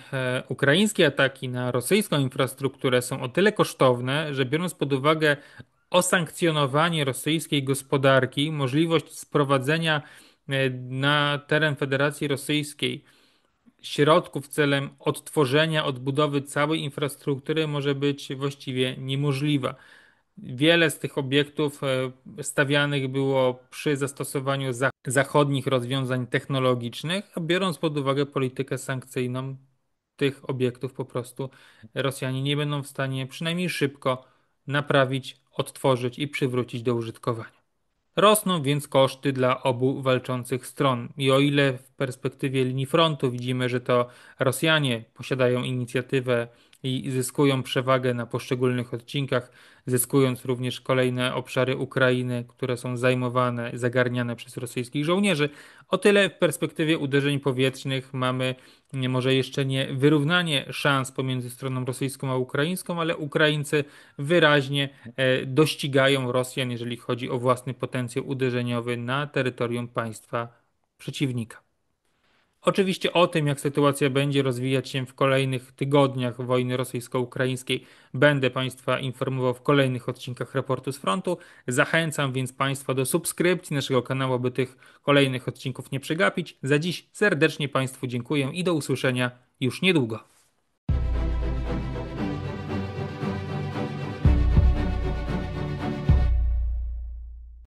ukraińskie ataki na rosyjską infrastrukturę są o tyle kosztowne, że biorąc pod uwagę osankcjonowanie rosyjskiej gospodarki, możliwość sprowadzenia na teren Federacji Rosyjskiej środków celem odtworzenia, odbudowy całej infrastruktury może być właściwie niemożliwa. Wiele z tych obiektów stawianych było przy zastosowaniu zachodnich rozwiązań technologicznych, a biorąc pod uwagę politykę sankcyjną, tych obiektów po prostu Rosjanie nie będą w stanie przynajmniej szybko naprawić, odtworzyć i przywrócić do użytkowania. Rosną więc koszty dla obu walczących stron. I o ile w perspektywie linii frontu widzimy, że to Rosjanie posiadają inicjatywę i zyskują przewagę na poszczególnych odcinkach, zyskując również kolejne obszary Ukrainy, które są zajmowane, zagarniane przez rosyjskich żołnierzy, o tyle w perspektywie uderzeń powietrznych mamy może jeszcze nie wyrównanie szans pomiędzy stroną rosyjską a ukraińską, ale Ukraińcy wyraźnie dościgają Rosjan, jeżeli chodzi o własny potencjał uderzeniowy na terytorium państwa przeciwnika. Oczywiście o tym, jak sytuacja będzie rozwijać się w kolejnych tygodniach wojny rosyjsko-ukraińskiej, będę Państwa informował w kolejnych odcinkach raportu z frontu. Zachęcam więc Państwa do subskrypcji naszego kanału, aby tych kolejnych odcinków nie przegapić. Za dziś serdecznie Państwu dziękuję i do usłyszenia już niedługo.